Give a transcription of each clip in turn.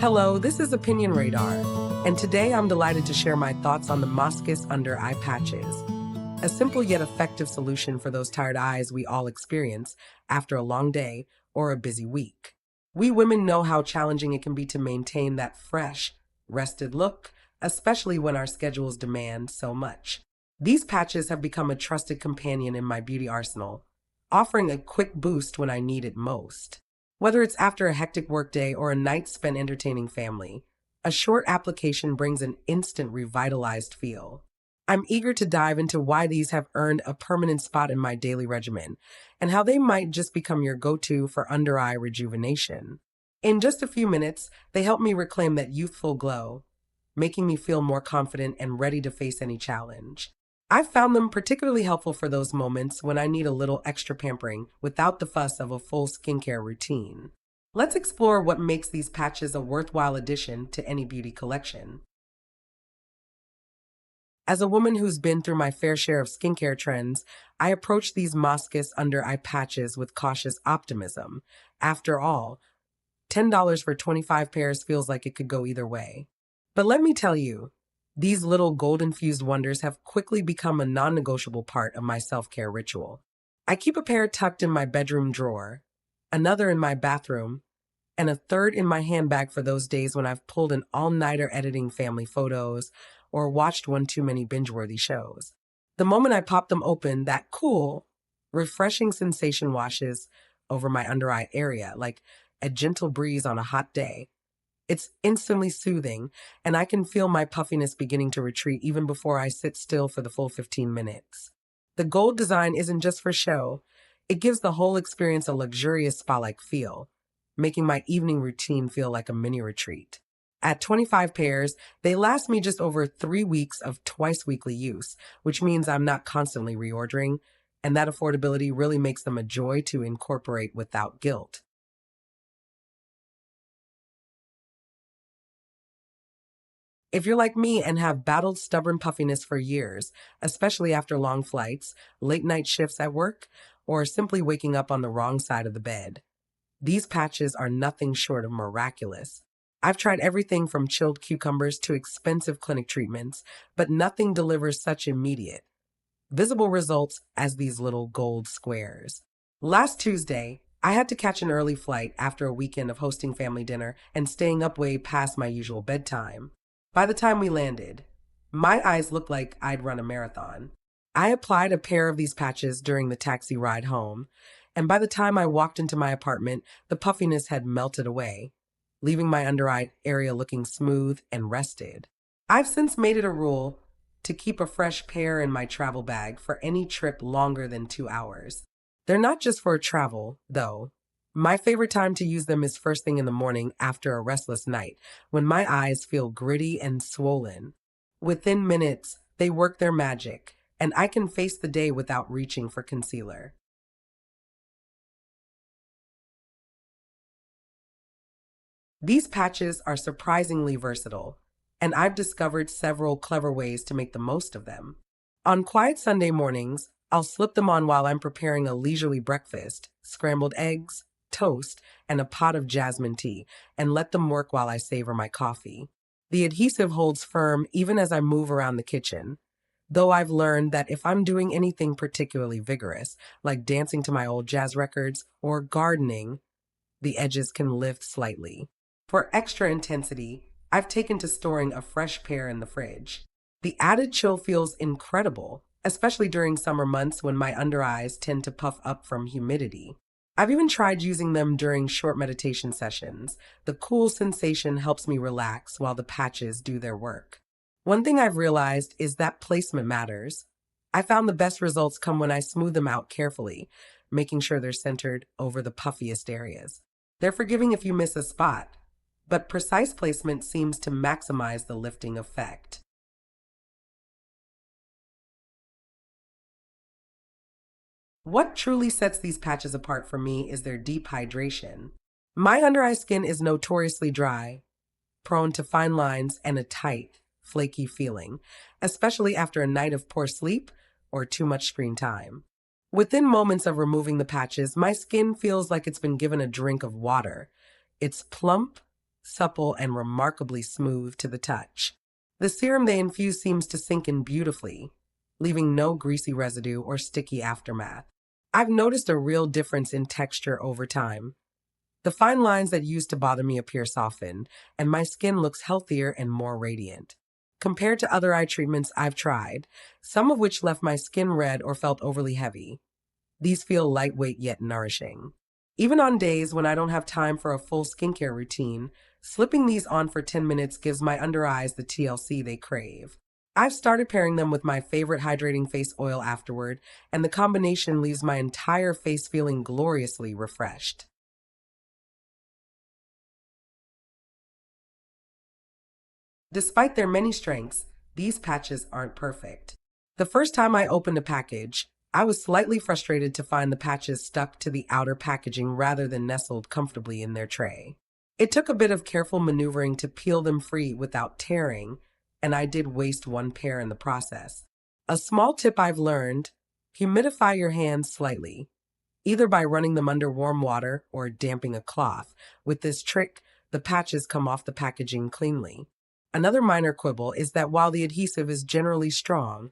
Hello, this is Opinion Radar, and today I'm delighted to share my thoughts on the Maskiss Under Eye Patches, a simple yet effective solution for those tired eyes we all experience after a long day or a busy week. We women know how challenging it can be to maintain that fresh, rested look, especially when our schedules demand so much. These patches have become a trusted companion in my beauty arsenal, offering a quick boost when I need it most. Whether it's after a hectic workday or a night spent entertaining family, a short application brings an instant revitalized feel. I'm eager to dive into why these have earned a permanent spot in my daily regimen and how they might just become your go-to for under-eye rejuvenation. In just a few minutes, they help me reclaim that youthful glow, making me feel more confident and ready to face any challenge. I've found them particularly helpful for those moments when I need a little extra pampering without the fuss of a full skincare routine. Let's explore what makes these patches a worthwhile addition to any beauty collection. As a woman who's been through my fair share of skincare trends, I approach these Maskiss Under Eye Patches with cautious optimism. After all, $10 for 25 pairs feels like it could go either way. But let me tell you, these little gold-infused wonders have quickly become a non-negotiable part of my self-care ritual. I keep a pair tucked in my bedroom drawer, another in my bathroom, and a third in my handbag for those days when I've pulled an all-nighter editing family photos or watched one too many binge-worthy shows. The moment I pop them open, that cool, refreshing sensation washes over my under-eye area like a gentle breeze on a hot day. It's instantly soothing, and I can feel my puffiness beginning to retreat even before I sit still for the full 15 minutes. The gold design isn't just for show. It gives the whole experience a luxurious spa-like feel, making my evening routine feel like a mini retreat. At 25 pairs, they last me just over 3 weeks of twice-weekly use, which means I'm not constantly reordering, and that affordability really makes them a joy to incorporate without guilt. If you're like me and have battled stubborn puffiness for years, especially after long flights, late night shifts at work, or simply waking up on the wrong side of the bed, these patches are nothing short of miraculous. I've tried everything from chilled cucumbers to expensive clinic treatments, but nothing delivers such immediate, visible results as these little gold squares. Last Tuesday, I had to catch an early flight after a weekend of hosting family dinner and staying up way past my usual bedtime. By the time we landed, my eyes looked like I'd run a marathon. I applied a pair of these patches during the taxi ride home, and by the time I walked into my apartment, the puffiness had melted away, leaving my under eye area looking smooth and rested. I've since made it a rule to keep a fresh pair in my travel bag for any trip longer than 2 hours. They're not just for travel, though. My favorite time to use them is first thing in the morning after a restless night, when my eyes feel gritty and swollen. Within minutes, they work their magic, and I can face the day without reaching for concealer. These patches are surprisingly versatile, and I've discovered several clever ways to make the most of them. On quiet Sunday mornings, I'll slip them on while I'm preparing a leisurely breakfast, scrambled eggs, toast, and a pot of jasmine tea, and let them work while I savor my coffee. The adhesive holds firm even as I move around the kitchen, though I've learned that if I'm doing anything particularly vigorous, like dancing to my old jazz records or gardening, the edges can lift slightly. For extra intensity, I've taken to storing a fresh pair in the fridge. The added chill feels incredible, especially during summer months when my under eyes tend to puff up from humidity. I've even tried using them during short meditation sessions. The cool sensation helps me relax while the patches do their work. One thing I've realized is that placement matters. I found the best results come when I smooth them out carefully, making sure they're centered over the puffiest areas. They're forgiving if you miss a spot, but precise placement seems to maximize the lifting effect. What truly sets these patches apart for me is their deep hydration. My under eye skin is notoriously dry, prone to fine lines and a tight, flaky feeling, especially after a night of poor sleep or too much screen time. Within moments of removing the patches, my skin feels like it's been given a drink of water. It's plump, supple, and remarkably smooth to the touch. The serum they infuse seems to sink in beautifully, leaving no greasy residue or sticky aftermath. I've noticed a real difference in texture over time. The fine lines that used to bother me appear softened, and my skin looks healthier and more radiant. Compared to other eye treatments I've tried, some of which left my skin red or felt overly heavy, these feel lightweight yet nourishing. Even on days when I don't have time for a full skincare routine, slipping these on for 10 minutes gives my under eyes the TLC they crave. I've started pairing them with my favorite hydrating face oil afterward, and the combination leaves my entire face feeling gloriously refreshed. Despite their many strengths, these patches aren't perfect. The first time I opened a package, I was slightly frustrated to find the patches stuck to the outer packaging rather than nestled comfortably in their tray. It took a bit of careful maneuvering to peel them free without tearing, and I did waste one pair in the process. A small tip I've learned: humidify your hands slightly, either by running them under warm water or damping a cloth. With this trick, the patches come off the packaging cleanly. Another minor quibble is that while the adhesive is generally strong,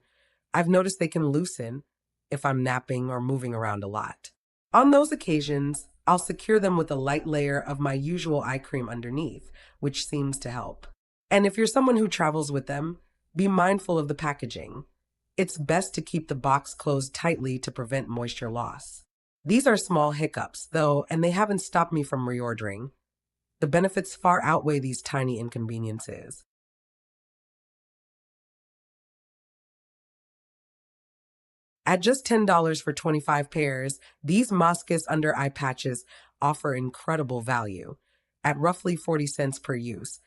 I've noticed they can loosen if I'm napping or moving around a lot. On those occasions, I'll secure them with a light layer of my usual eye cream underneath, which seems to help. And if you're someone who travels with them, be mindful of the packaging. It's best to keep the box closed tightly to prevent moisture loss. These are small hiccups, though, and they haven't stopped me from reordering. The benefits far outweigh these tiny inconveniences. At just $10 for 25 pairs, these Maskiss Under Eye Patches offer incredible value. At roughly 40 cents per use,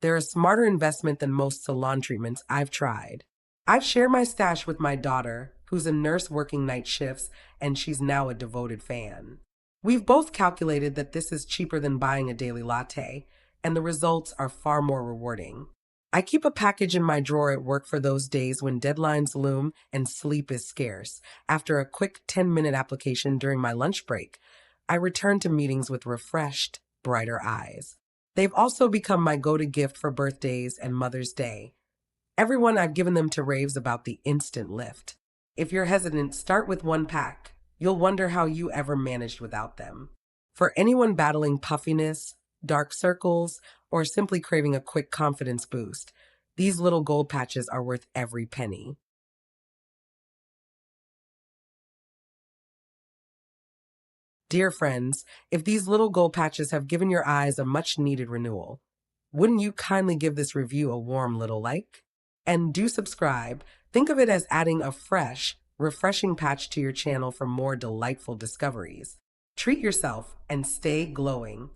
they're a smarter investment than most salon treatments I've tried. I've shared my stash with my daughter, who's a nurse working night shifts, and she's now a devoted fan. We've both calculated that this is cheaper than buying a daily latte, and the results are far more rewarding. I keep a package in my drawer at work for those days when deadlines loom and sleep is scarce. After a quick 10-minute application during my lunch break, I return to meetings with refreshed, brighter eyes. They've also become my go-to gift for birthdays and Mother's Day. Everyone I've given them to raves about the instant lift. If you're hesitant, start with one pack. You'll wonder how you ever managed without them. For anyone battling puffiness, dark circles, or simply craving a quick confidence boost, these little gold patches are worth every penny. Dear friends, if these little gold patches have given your eyes a much needed renewal, wouldn't you kindly give this review a warm little like? And do subscribe. Think of it as adding a fresh, refreshing patch to your channel for more delightful discoveries. Treat yourself and stay glowing.